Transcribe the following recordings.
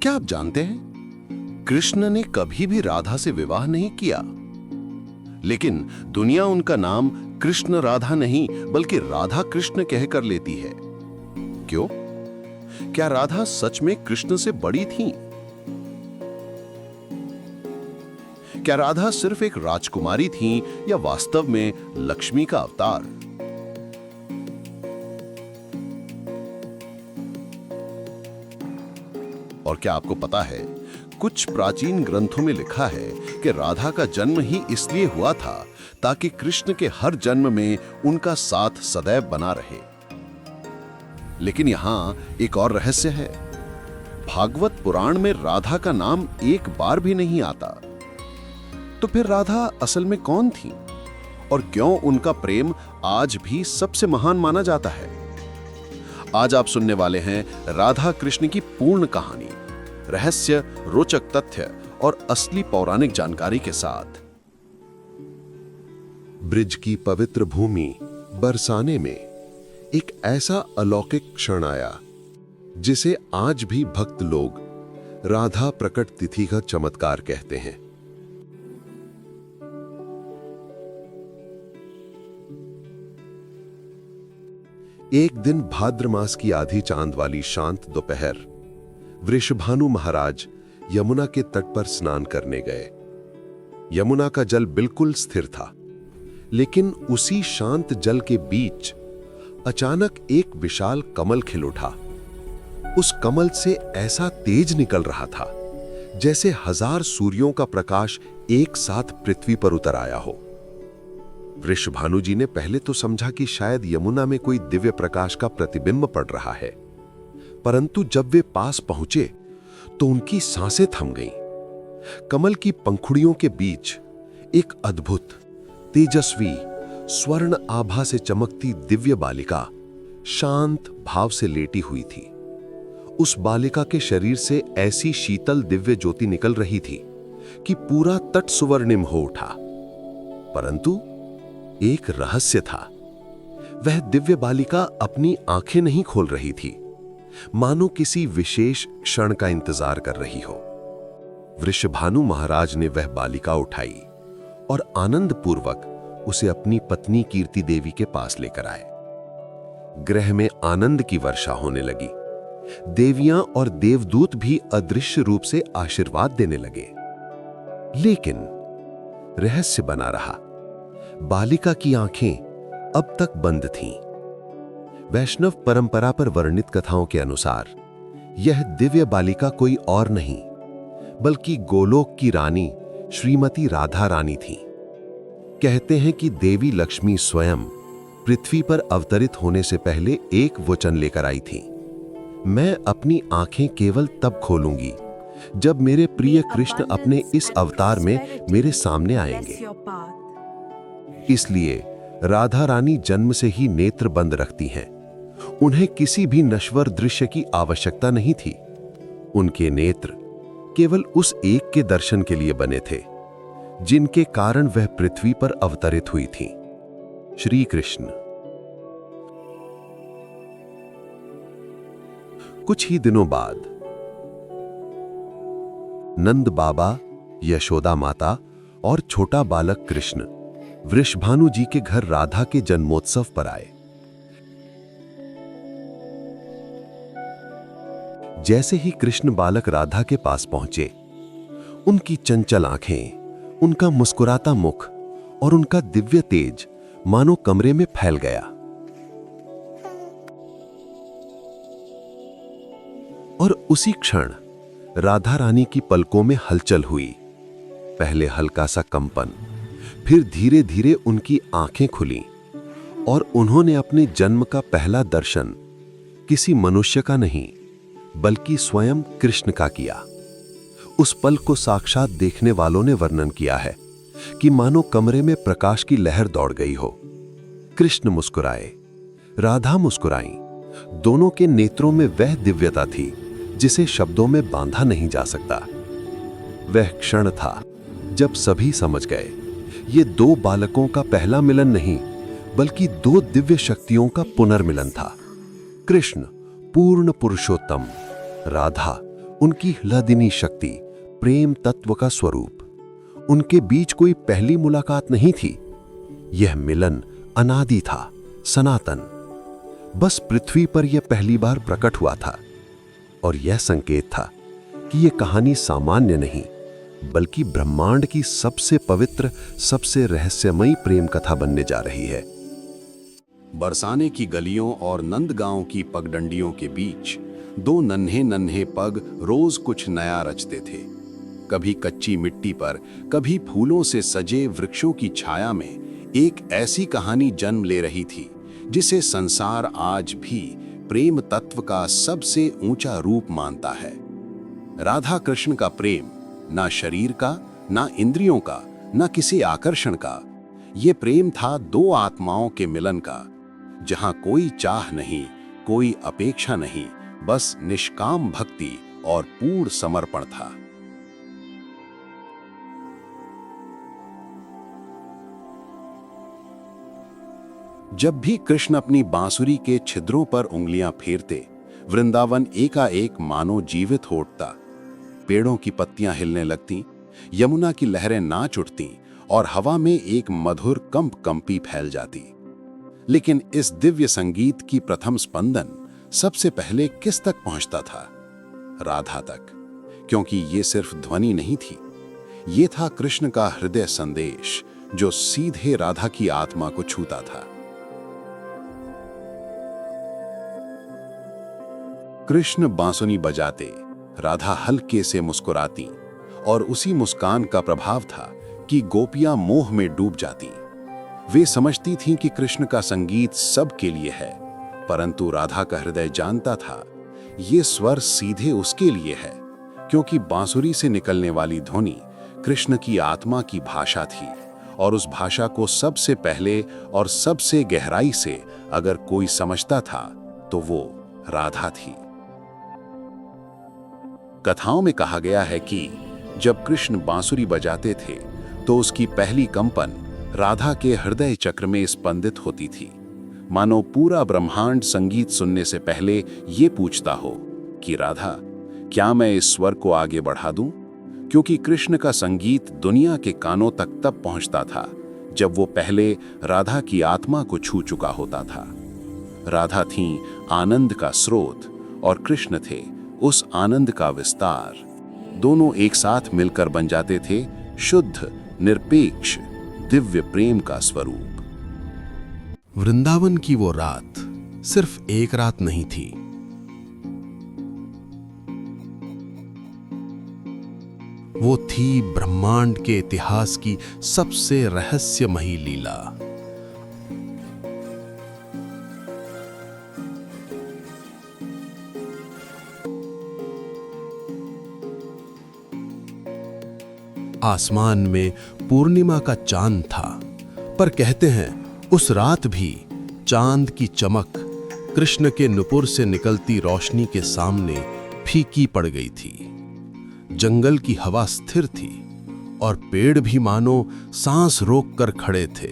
क्या आप जानते हैं, कृष्ण ने कभी भी राधा से विवाह नहीं किया, लेकिन दुनिया उनका नाम कृष्ण राधा नहीं बल्कि राधा कृष्ण कहकर लेती है। क्यों? क्या राधा सच में कृष्ण से बड़ी थीं? क्या राधा सिर्फ एक राजकुमारी थीं या वास्तव में लक्ष्मी का अवतार? और क्या आपको पता है, कुछ प्राचीन ग्रंथों में लिखा है कि राधा का जन्म ही इसलिए हुआ था ताकि कृष्ण के हर जन्म में उनका साथ सदैव बना रहे। लेकिन यहां एक और रहस्य है। भागवत पुराण में राधा का नाम एक बार भी नहीं आता। तो फिर राधा असल में कौन थी और क्यों उनका प्रेम आज भी सबसे महान माना जाता है? आज आप सुनने वाले हैं राधा कृष्ण की पूर्ण कहानी, रहस्य, रोचक तथ्य और असली पौराणिक जानकारी के साथ। ब्रिज की पवित्र भूमि बरसाने में एक ऐसा अलौकिक क्षण आया जिसे आज भी भक्त लोग राधा प्रकट तिथि का चमत्कार कहते हैं। एक दिन भाद्र मास की आधी चांद वाली शांत दोपहर वृषभानु महाराज यमुना के तट पर स्नान करने गए। यमुना का जल बिल्कुल स्थिर था, लेकिन उसी शांत जल के बीच अचानक एक विशाल कमल खिल उठा। उस कमल से ऐसा तेज निकल रहा था जैसे 1000 सूर्यों का प्रकाश एक साथ पृथ्वी पर उतर आया हो। वृषभानु जी ने पहले तो समझा कि शायद यमुना में कोई दिव्य प्रकाश का प्रतिबिंब पड़ रहा है, परंतु जब वे पास पहुंचे तो उनकी सांसें थम गईं। कमल की पंखुड़ियों के बीच एक अद्भुत, तेजस्वी, स्वर्ण आभा से चमकती दिव्य बालिका शांत भाव से लेटी हुई थी। उस बालिका के शरीर से ऐसी शीतल दिव्य ज्योति निकल रही थी कि पूरा तट सुवर्णिम हो उठा। परंतु एक रहस्य था। वह दिव्य बालिका अपनी आंखें नहीं खोल रही थी, मानो किसी विशेष क्षण का इंतजार कर रही हो। वृषभानु महाराज ने वह बालिका उठाई और आनंद पूर्वक उसे अपनी पत्नी कीर्ति देवी के पास लेकर आए। गृह में आनंद की वर्षा होने लगी। देवियां और देवदूत भी अदृश्य रूप से आशीर्वाद देने लगे। लेकिन रहस्य बना रहा। बालिका की आंखें अब तक बंद थीं। वैष्णव परंपरा पर वर्णित कथाओं के अनुसार यह दिव्य बालिका कोई और नहीं बल्कि गोलोक की रानी श्रीमती राधा रानी थी। कहते हैं कि देवी लक्ष्मी स्वयं पृथ्वी पर अवतरित होने से पहले एक वचन लेकर आई थी। मैं अपनी आंखें केवल तब खोलूंगी जब मेरे प्रिय कृष्ण अपने इस अवतार में मेरे सामने आएंगे। इसलिए राधा रानी जन्म से ही नेत्र बंद रखती हैं। उन्हें किसी भी नश्वर दृश्य की आवश्यकता नहीं थी। उनके नेत्र केवल उस एक के दर्शन के लिए बने थे जिनके कारण वह पृथ्वी पर अवतरित हुई थी, श्री कृष्ण। कुछ ही दिनों बाद नंद बाबा, यशोदा माता और छोटा बालक कृष्ण वृषभानु जी के घर राधा के जन्मोत्सव पर आए। जैसे ही कृष्ण बालक राधा के पास पहुंचे, उनकी चंचल आंखें, उनका मुस्कुराता मुख और उनका दिव्य तेज मानो कमरे में फैल गया। और उसी क्षण राधा रानी की पलकों में हलचल हुई। पहले हल्का सा कंपन, फिर धीरे धीरे उनकी आंखें खुलीं और उन्होंने अपने जन्म का पहला दर्शन किसी मनुष्य का नहीं बल्कि स्वयं कृष्ण का किया। उस पल को साक्षात देखने वालों ने वर्णन किया है कि मानो कमरे में प्रकाश की लहर दौड़ गई हो। कृष्ण मुस्कुराए, राधा मुस्कुराई। दोनों के नेत्रों में वह दिव्यता थी जिसे शब्दों में बांधा नहीं जा सकता। वह क्षण था जब सभी समझ गए, ये दो बालकों का पहला मिलन नहीं बल्कि दो दिव्य शक्तियों का पुनर्मिलन था। कृष्ण पूर्ण पुरुषोत्तम, राधा उनकी ह्लादिनी शक्ति, प्रेम तत्व का स्वरूप। उनके बीच कोई पहली मुलाकात नहीं थी। यह मिलन अनादि था, सनातन। बस पृथ्वी पर यह पहली बार प्रकट हुआ था। और यह संकेत था कि यह कहानी सामान्य नहीं, बल्कि ब्रह्मांड की सबसे पवित्र, सबसे रहस्यमयी प्रेम कथा बनने जा रही है। बरसाने की गलियों और नंदगांव की पगडंडियों के बीच दो नन्हे नन्हे पग रोज कुछ नया रचते थे। कभी कच्ची मिट्टी पर, कभी फूलों से सजे वृक्षों की छाया में एक ऐसी कहानी जन्म ले रही थी जिसे संसार आज भी प्रेम तत्व का सबसे ऊंचा रूप मानता है। राधा कृष्ण का प्रेम ना शरीर का, ना इंद्रियों का, ना किसी आकर्षण का। ये प्रेम था दो आत्माओं के मिलन का, जहां कोई चाह नहीं, कोई अपेक्षा नहीं, बस निष्काम भक्ति और पूर्ण समर्पण था। जब भी कृष्ण अपनी बांसुरी के छिद्रों पर उंगलियां फेरते, वृंदावन एकाएक मानो जीवित हो उठता। पेड़ों की पत्तियां हिलने लगतीं, यमुना की लहरें नाच उठतीं और हवा में एक मधुर कंपी फैल जाती। लेकिन इस दिव्य संगीत की प्रथम स्पंदन सबसे पहले किस तक पहुंचता था? राधा तक। क्योंकि ये सिर्फ ध्वनि नहीं थी, ये था कृष्ण का हृदय संदेश जो सीधे राधा की आत्मा को छूता था। कृष्ण बांसुरी बजाते, राधा हल्के से मुस्कुराती और उसी मुस्कान का प्रभाव था कि गोपियां मोह में डूब जाती। वे समझती थीं कि कृष्ण का संगीत सबके लिए है, परंतु राधा का हृदय जानता था ये स्वर सीधे उसके लिए है, क्योंकि बांसुरी से निकलने वाली ध्वनि कृष्ण की आत्मा की भाषा थी और उस भाषा को सबसे पहले और सबसे गहराई से अगर कोई समझता था तो वो राधा थी। कथाओं में कहा गया है कि जब कृष्ण बांसुरी बजाते थे तो उसकी पहली कंपन राधा के हृदय चक्र में स्पंदित होती थी, मानो पूरा ब्रह्मांड संगीत सुनने से पहले ये पूछता हो कि राधा, क्या मैं इस स्वर को आगे बढ़ा दूं? क्योंकि कृष्ण का संगीत दुनिया के कानों तक तब पहुंचता था जब वो पहले राधा की आत्मा को छू चुका होता था। राधा थी आनंद का स्रोत और कृष्ण थे उस आनंद का विस्तार। दोनों एक साथ मिलकर बन जाते थे शुद्ध, निरपेक्ष, दिव्य प्रेम का स्वरूप। वृंदावन की वो रात सिर्फ एक रात नहीं थी। वो थी ब्रह्मांड के इतिहास की सबसे रहस्यमयी लीला। आसमान में पूर्णिमा का चांद था, पर कहते हैं उस रात भी चांद की चमक कृष्ण के नुपुर से निकलती रोशनी के सामने फीकी पड़ गई थी। जंगल की हवा स्थिर थी और पेड़ भी मानो सांस रोक कर खड़े थे,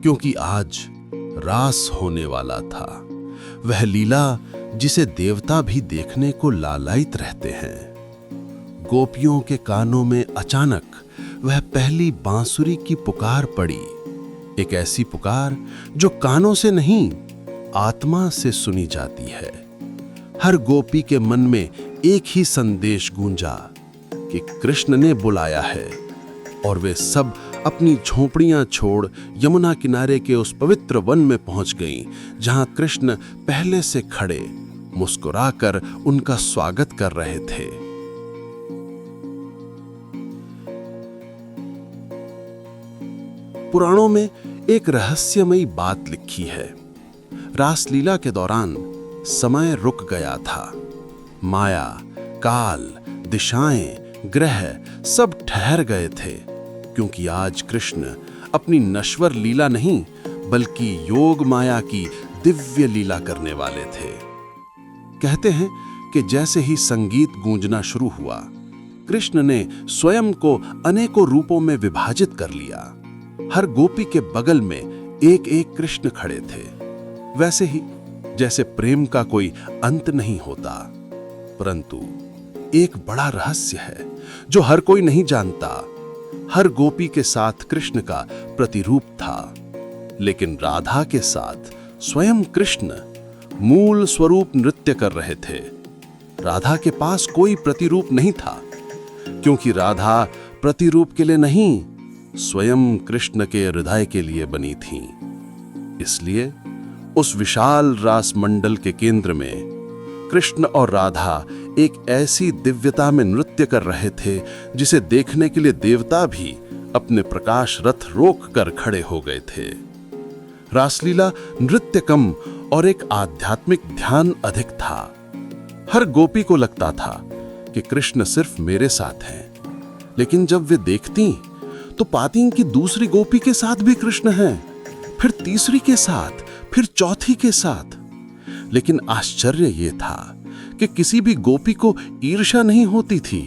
क्योंकि आज रास होने वाला था। वह लीला जिसे देवता भी देखने को लालायित रहते हैं। गोपियों के कानों में अचानक वह पहली बांसुरी की पुकार पड़ी, एक ऐसी पुकार जो कानों से नहीं, आत्मा से सुनी जाती है। हर गोपी के मन में एक ही संदेश गूंजा कि कृष्ण ने बुलाया है, और वे सब अपनी झोपड़ियां छोड़ यमुना किनारे के उस पवित्र वन में पहुंच गईं, जहां कृष्ण पहले से खड़े मुस्कुराकर उनका स्वागत कर रहे थे। पुराणों में एक रहस्यमयी बात लिखी है। रासलीला के दौरान समय रुक गया था। माया, काल, दिशाएं, ग्रह सब ठहर गए थे, क्योंकि आज कृष्ण अपनी नश्वर लीला नहीं बल्कि योग माया की दिव्य लीला करने वाले थे। कहते हैं कि जैसे ही संगीत गूंजना शुरू हुआ, कृष्ण ने स्वयं को अनेकों रूपों में विभाजित कर लिया। हर गोपी के बगल में एक एक कृष्ण खड़े थे, वैसे ही जैसे प्रेम का कोई अंत नहीं होता, परंतु एक बड़ा रहस्य है जो हर कोई नहीं जानता। हर गोपी के साथ कृष्ण का प्रतिरूप था, लेकिन राधा के साथ स्वयं कृष्ण मूल स्वरूप नृत्य कर रहे थे। राधा के पास कोई प्रतिरूप नहीं था, क्योंकि राधा प्रतिरूप के लिए नहीं, स्वयं कृष्ण के हृदय के लिए बनी थी। इसलिए उस विशाल रास मंडल के केंद्र में कृष्ण और राधा एक ऐसी दिव्यता में नृत्य कर रहे थे जिसे देखने के लिए देवता भी अपने प्रकाश रथ रोक कर खड़े हो गए थे। रासलीला नृत्य कम और एक आध्यात्मिक ध्यान अधिक था। हर गोपी को लगता था कि कृष्ण सिर्फ मेरे साथ हैं, लेकिन जब वे देखती तो पाती कि दूसरी गोपी के साथ भी कृष्ण हैं, फिर तीसरी के साथ, फिर चौथी के साथ। लेकिन आश्चर्य यह था कि किसी भी गोपी को ईर्ष्या नहीं होती थी,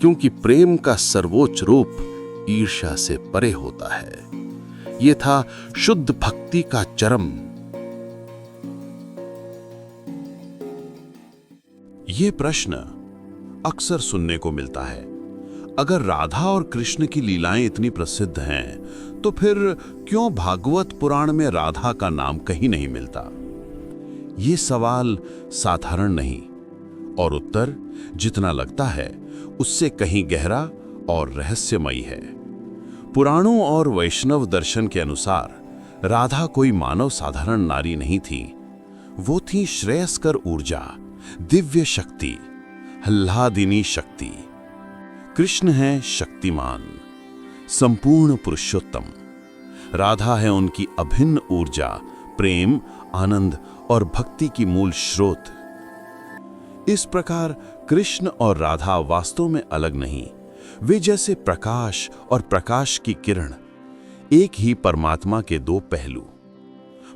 क्योंकि प्रेम का सर्वोच्च रूप ईर्ष्या से परे होता है। यह था शुद्ध भक्ति का चरम। ये प्रश्न अक्सर सुनने को मिलता है, अगर राधा और कृष्ण की लीलाएं इतनी प्रसिद्ध हैं, तो फिर क्यों भागवत पुराण में राधा का नाम कहीं नहीं मिलता? ये सवाल साधारण नहीं, और उत्तर जितना लगता है उससे कहीं गहरा और रहस्यमयी है। पुराणों और वैष्णव दर्शन के अनुसार राधा कोई मानव साधारण नारी नहीं थी। वो थी श्रेयस्कर ऊर्जा, दिव्य शक्ति, आह्लादिनी शक्ति। कृष्ण है शक्तिमान, संपूर्ण पुरुषोत्तम। राधा है उनकी अभिन्न ऊर्जा, प्रेम, आनंद और भक्ति की मूल स्रोत। इस प्रकार कृष्ण और राधा वास्तव में अलग नहीं, वे जैसे प्रकाश और प्रकाश की किरण, एक ही परमात्मा के दो पहलू।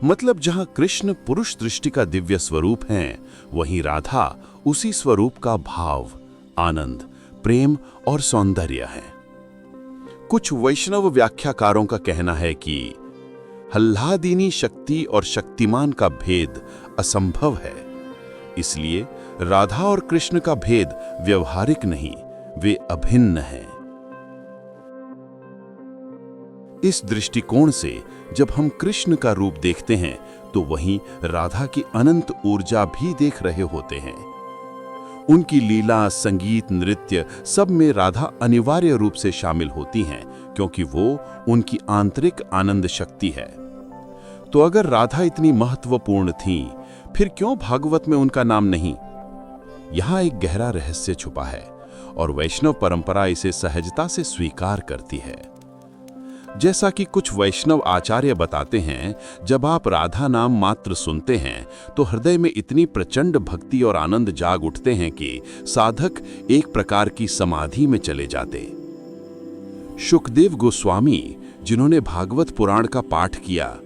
मतलब जहां कृष्ण पुरुष दृष्टि का दिव्य स्वरूप है, वहीं राधा उसी स्वरूप का भाव, आनंद, प्रेम और सौंदर्य है। कुछ वैष्णव व्याख्याकारों का कहना है कि आह्लादिनी शक्ति और शक्तिमान का भेद असंभव है, इसलिए राधा और कृष्ण का भेद व्यवहारिक नहीं, वे अभिन्न हैं। इस दृष्टिकोण से जब हम कृष्ण का रूप देखते हैं तो वहीं राधा की अनंत ऊर्जा भी देख रहे होते हैं। उनकी लीला, संगीत, नृत्य सब में राधा अनिवार्य रूप से शामिल होती हैं, क्योंकि वो उनकी आंतरिक आनंद शक्ति है। तो अगर राधा इतनी महत्वपूर्ण थी, फिर क्यों भागवत में उनका नाम नहीं? यहां एक गहरा रहस्य छुपा है और वैष्णव परंपरा इसे सहजता से स्वीकार करती है। जैसा कि कुछ वैष्णव आचार्य बताते हैं, जब आप राधा नाम मात्र सुनते हैं तो हृदय में इतनी प्रचंड भक्ति और आनंद जाग उठते हैं कि साधक एक प्रकार की समाधि में चले जाते। शुकदेव गोस्वामी, जिन्होंने भागवत पुराण का पाठ किया,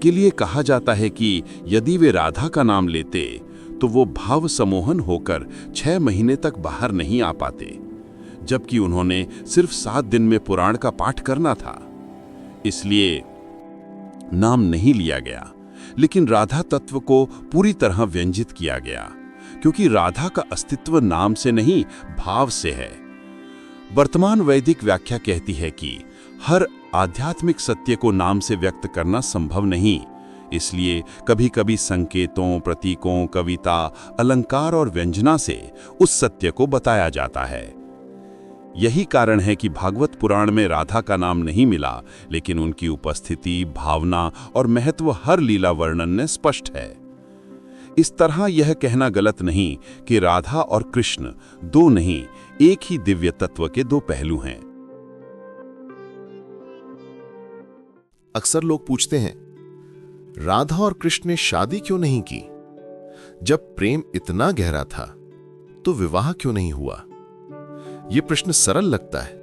के लिए कहा जाता है कि यदि वे राधा का नाम लेते तो वो भाव सम्मोहन होकर 6 महीने तक बाहर नहीं आ पाते, जबकि उन्होंने सिर्फ 7 दिन में पुराण का पाठ करना था। इसलिए नाम नहीं लिया गया, लेकिन राधा तत्व को पूरी तरह व्यंजित किया गया, क्योंकि राधा का अस्तित्व नाम से नहीं, भाव से है। वर्तमान वैदिक व्याख्या कहती है कि हर आध्यात्मिक सत्य को नाम से व्यक्त करना संभव नहीं, इसलिए कभी-कभी संकेतों, प्रतीकों, कविता, अलंकार और व्यंजना से उस सत्य को बताया जाता है। यही कारण है कि भागवत पुराण में राधा का नाम नहीं मिला, लेकिन उनकी उपस्थिति, भावना और महत्व हर लीला वर्णन में स्पष्ट है। इस तरह यह कहना गलत नहीं कि राधा और कृष्ण दो नहीं, एक ही दिव्य तत्व के दो पहलू हैं। अक्सर लोग पूछते हैं, राधा और कृष्ण ने शादी क्यों नहीं की? जब प्रेम इतना गहरा था तो विवाह क्यों नहीं हुआ? यह प्रश्न सरल लगता है,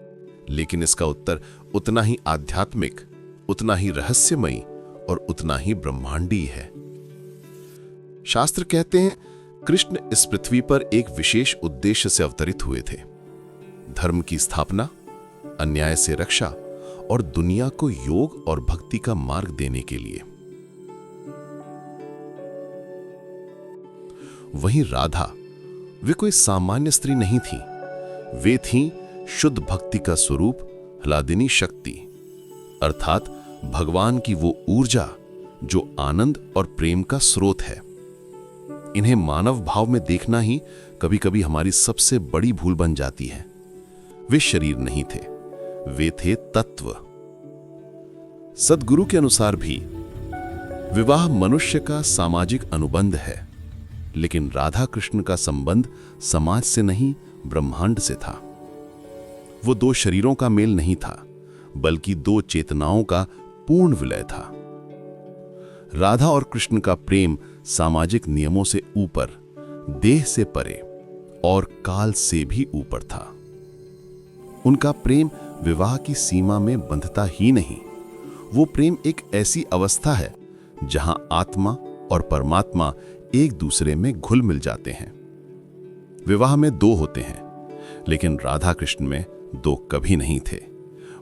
लेकिन इसका उत्तर उतना ही आध्यात्मिक, उतना ही रहस्यमयी और उतना ही ब्रह्मांडीय है। शास्त्र कहते हैं, कृष्ण इस पृथ्वी पर एक विशेष उद्देश्य से अवतरित हुए थे, धर्म की स्थापना, अन्याय से रक्षा और दुनिया को योग और भक्ति का मार्ग देने के लिए। वहीं राधा वे कोई सामान्य स्त्री नहीं थीं। वे थीं शुद्ध भक्ति का स्वरूप, ह्लादिनी शक्ति, अर्थात भगवान की वो ऊर्जा जो आनंद और प्रेम का स्रोत है। इन्हें मानव भाव में देखना ही कभी कभी हमारी सबसे बड़ी भूल बन जाती है। वे शरीर नहीं थे, वे थे तत्व। सद्गुरु के अनुसार भी विवाह मनुष्य का सामाजिक अनुबंध है, लेकिन राधा कृष्ण का संबंध समाज से नहीं, ब्रह्मांड से था। वो दो शरीरों का मेल नहीं था, बल्कि दो चेतनाओं का पूर्ण विलय था। राधा और कृष्ण का प्रेम सामाजिक नियमों से ऊपर, देह से परे और काल से भी ऊपर था। उनका प्रेम विवाह की सीमा में बंधता ही नहीं, वो प्रेम एक ऐसी अवस्था है जहां आत्मा और परमात्मा एक दूसरे में घुल मिल जाते हैं। विवाह में दो होते हैं, लेकिन राधा कृष्ण में दो कभी नहीं थे।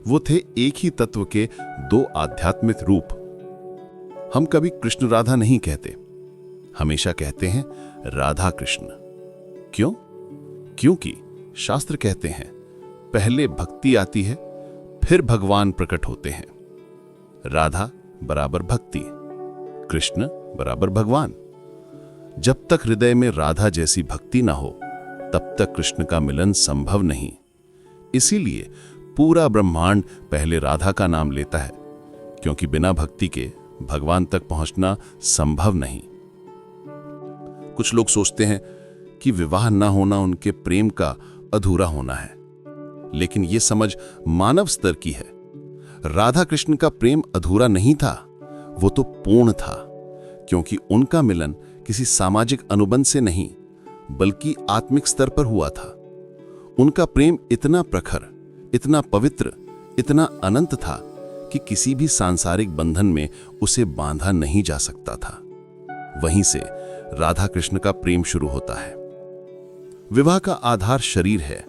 वो थे एक ही तत्व के दो आध्यात्मिक रूप। हम कभी कृष्ण राधा नहीं कहते, हमेशा कहते हैं राधा कृष्ण। क्यों? क्योंकि शास्त्र कहते हैं पहले भक्ति आती है, फिर भगवान प्रकट होते हैं। राधा बराबर भक्ति, कृष्ण बराबर भगवान। जब तक हृदय में राधा जैसी भक्ति ना हो, तब तक कृष्ण का मिलन संभव नहीं। इसीलिए पूरा ब्रह्मांड पहले राधा का नाम लेता है, क्योंकि बिना भक्ति के भगवान तक पहुंचना संभव नहीं। कुछ लोग सोचते हैं कि विवाह ना होना उनके प्रेम का अधूरा होना है, लेकिन यह समझ मानव स्तर की है। राधा कृष्ण का प्रेम अधूरा नहीं था, वो तो पूर्ण था, क्योंकि उनका मिलन किसी सामाजिक अनुबंध से नहीं, बल्कि आत्मिक स्तर पर हुआ था। उनका प्रेम इतना प्रखर, इतना पवित्र, इतना अनंत था कि किसी भी सांसारिक बंधन में उसे बांधा नहीं जा सकता था। वहीं से राधा कृष्ण का प्रेम शुरू होता है। विवाह का आधार शरीर है,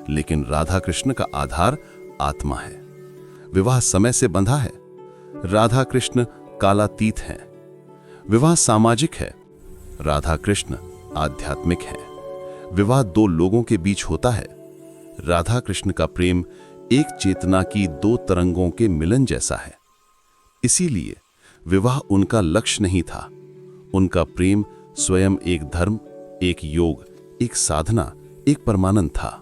लेकिन राधा कृष्ण का आधार आत्मा है। विवाह समय से बंधा है, राधा कृष्ण कालातीत हैं। विवाह सामाजिक है, राधा कृष्ण आध्यात्मिक है। विवाह दो लोगों के बीच होता है, राधा कृष्ण का प्रेम एक चेतना की दो तरंगों के मिलन जैसा है। इसीलिए विवाह उनका लक्ष्य नहीं था, उनका प्रेम स्वयं एक धर्म, एक योग, एक साधना, एक परमानंद था।